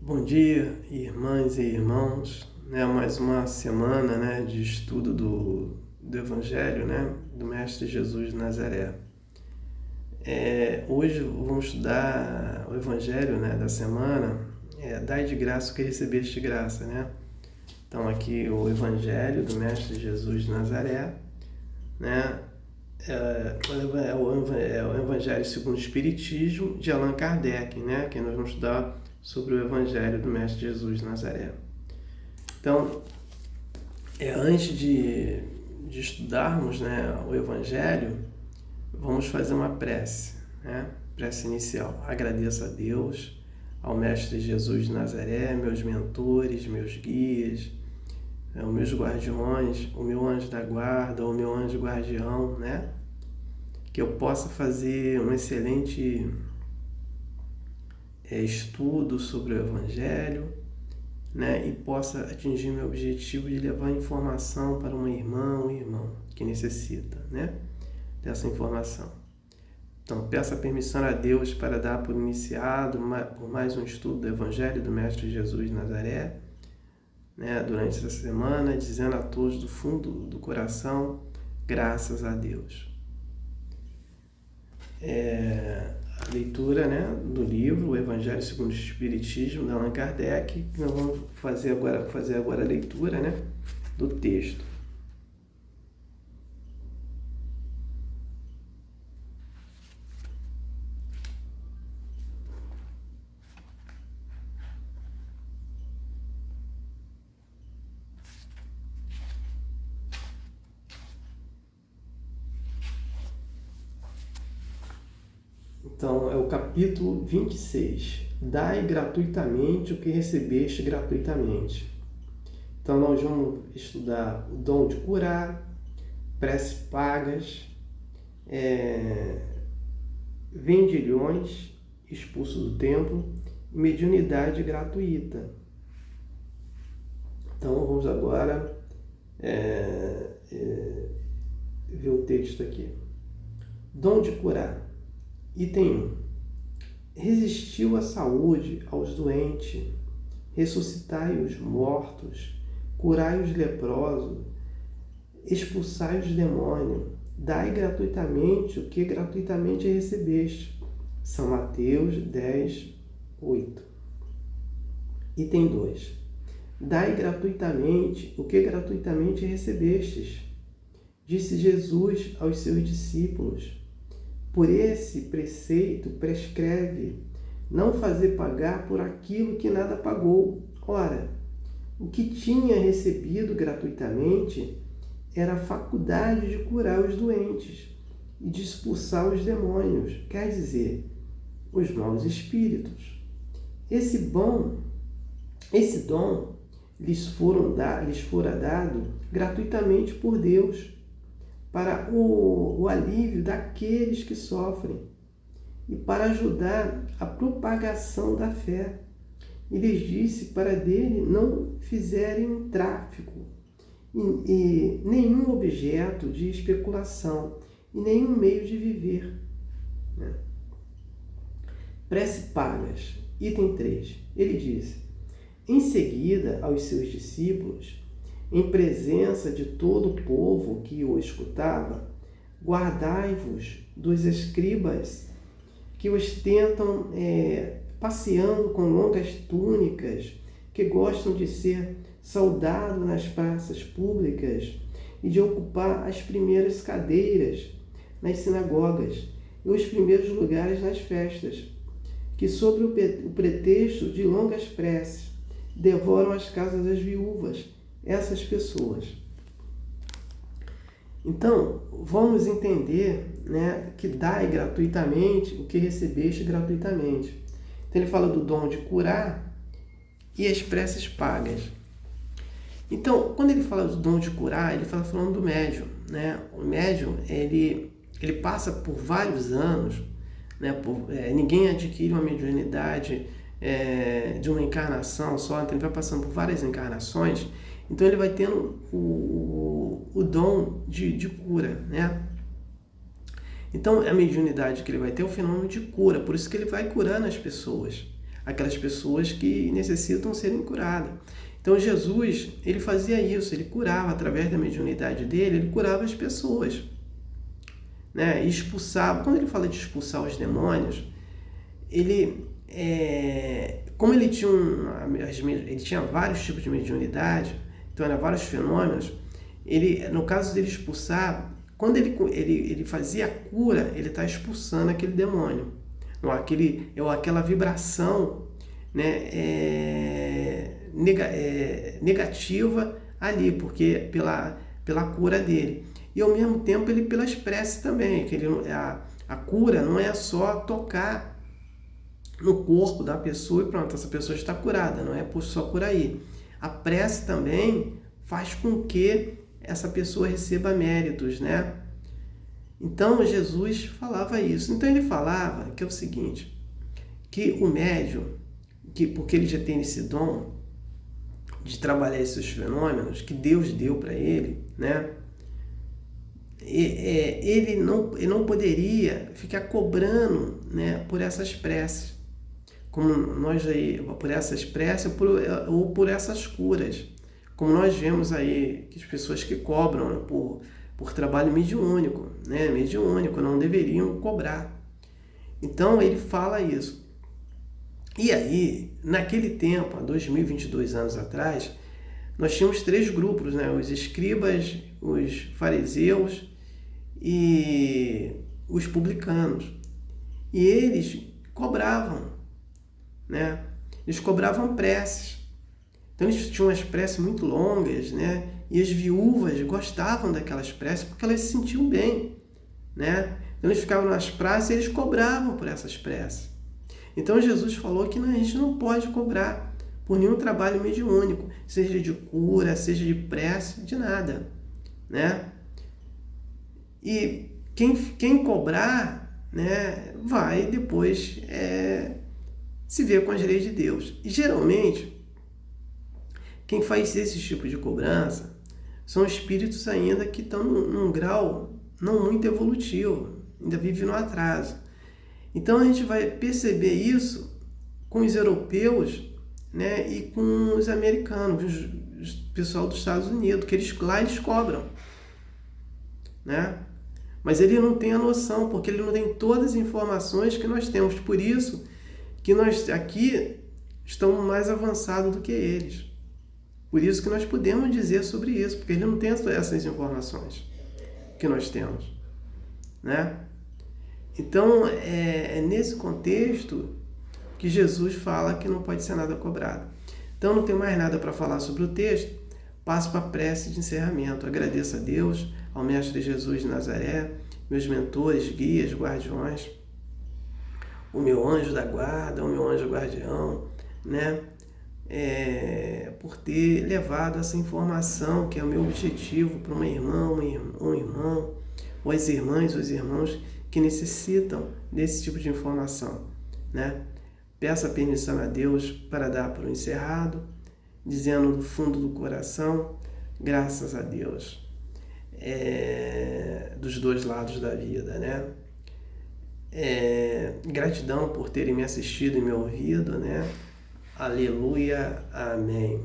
Bom dia, irmãs e irmãos, mais uma semana, de estudo do Evangelho, do Mestre Jesus de Nazaré. Hoje vamos estudar o Evangelho, da semana, Dai de graça o que recebeste de graça, Então aqui o Evangelho do Mestre Jesus de Nazaré, é o Evangelho segundo o Espiritismo de Allan Kardec, que nós vamos estudar sobre o Evangelho do Mestre Jesus de Nazaré. Então, antes de estudarmos o Evangelho, vamos fazer uma prece, prece inicial. Agradeço a Deus, ao Mestre Jesus de Nazaré, meus mentores, meus guias, os meus guardiões, o meu anjo da guarda, o meu anjo guardião, que eu possa fazer um excelente estudo sobre o Evangelho, e possa atingir meu objetivo de levar informação para uma irmã, um irmão que necessita, dessa informação. Então, peço a permissão a Deus para dar por iniciado por mais um estudo do Evangelho do Mestre Jesus de Nazaré, durante essa semana, dizendo a todos do fundo do coração, graças a Deus. A leitura do livro O Evangelho segundo o Espiritismo, de Allan Kardec. Nós vamos fazer agora a leitura do texto. Então, é o capítulo 26. Dai gratuitamente o que recebeste gratuitamente. Então, nós vamos estudar o dom de curar, preces pagas, vendilhões, expulso do templo, e mediunidade gratuita. Então, vamos agora ver o texto aqui. Dom de curar. Item 1. Resistiu à saúde aos doentes, ressuscitai os mortos, curai os leprosos, expulsai os demônios, dai gratuitamente o que gratuitamente recebeste. São Mateus 10, 8. Item 2. Dai gratuitamente o que gratuitamente recebestes. Disse Jesus aos seus discípulos. Por esse preceito prescreve não fazer pagar por aquilo que nada pagou. Ora, o que tinha recebido gratuitamente era a faculdade de curar os doentes e de expulsar os demônios, quer dizer, os maus espíritos. Esse dom lhes fora dado gratuitamente por Deus, para o alívio daqueles que sofrem e para ajudar a propagação da fé. E lhes disse para dele não fizerem tráfico e nenhum objeto de especulação e nenhum meio de viver. Prece pagas. Item 3. Ele disse, em seguida aos seus discípulos, em presença de todo o povo que o escutava, guardai-vos dos escribas que ostentam passeando com longas túnicas, que gostam de ser saudados nas praças públicas e de ocupar as primeiras cadeiras nas sinagogas e os primeiros lugares nas festas, que sob o pretexto de longas preces devoram as casas das viúvas, essas pessoas. Então, vamos entender que dai gratuitamente o que recebeste gratuitamente. Então, ele fala do dom de curar e as preces pagas. Então, quando ele fala do dom de curar, ele fala falando do médium. O médium, ele passa por vários anos, ninguém adquire uma mediunidade de uma encarnação só, então ele vai passando por várias encarnações. Então ele vai tendo o dom de cura, Então a mediunidade que ele vai ter é o fenômeno de cura, por isso que ele vai curando as pessoas. aquelas pessoas que necessitam serem curadas. Então Jesus, ele fazia isso, ele curava através da mediunidade dele, ele curava as pessoas, né? E expulsava. Quando ele fala de expulsar os demônios, como ele tinha vários tipos de mediunidade, então eram vários fenômenos, no caso dele expulsar, quando ele fazia a cura, ele está expulsando aquele demônio, aquela vibração, né, negativa ali, porque pela cura dele. E ao mesmo tempo ele pelas preces também, que a cura não é só tocar no corpo da pessoa e pronto, essa pessoa está curada, não é só por aí. A prece também faz com que essa pessoa receba méritos, né? Então Jesus falava isso. Então ele falava que é o seguinte, que o médium, porque ele já tem esse dom de trabalhar esses fenômenos que Deus deu para ele, né? Ele não poderia ficar cobrando, né, por essas preces, como nós aí, por essas preces ou por essas curas, como nós vemos aí que as pessoas que cobram, né, por trabalho mediúnico, né, não deveriam cobrar. Então ele fala isso. E aí, naquele tempo, há 2022 anos atrás, nós tínhamos 3 grupos, né, os escribas, os fariseus e os publicanos. E eles cobravam, né? Eles cobravam preces. Então eles tinham umas preces muito longas, né? E as viúvas gostavam daquelas preces porque elas se sentiam bem, né? Então eles ficavam nas praças e eles cobravam por essas preces. Então Jesus falou que a gente não pode cobrar por nenhum trabalho mediúnico, seja de cura, seja de prece, de nada, né? E quem cobrar, né, vai depois se ver com as leis de Deus. E geralmente, quem faz esse tipo de cobrança são espíritos ainda que estão num grau não muito evolutivo, ainda vivem no atraso. Então a gente vai perceber isso com os europeus, né, e com os americanos, o pessoal dos Estados Unidos, que eles cobram, né? Mas ele não tem a noção, porque ele não tem todas as informações que nós temos. Por isso que nós aqui estamos mais avançados do que eles. Por isso que nós podemos dizer sobre isso, porque ele não tem essas informações que nós temos, né? Então, é nesse contexto que Jesus fala que não pode ser nada cobrado. Então, não tenho mais nada para falar sobre o texto. Passo para a prece de encerramento. Agradeço a Deus, ao Mestre Jesus de Nazaré, meus mentores, guias, guardiões, o meu anjo da guarda, o meu anjo guardião, né? Por ter levado essa informação, que é o meu objetivo, para uma irmã, um irmão, ou as irmãs, os irmãos que necessitam desse tipo de informação, né? Peço a permissão a Deus para dar por encerrado, dizendo do fundo do coração, graças a Deus, dos dois lados da vida, né? Gratidão por terem me assistido e me ouvido, né? Aleluia, amém.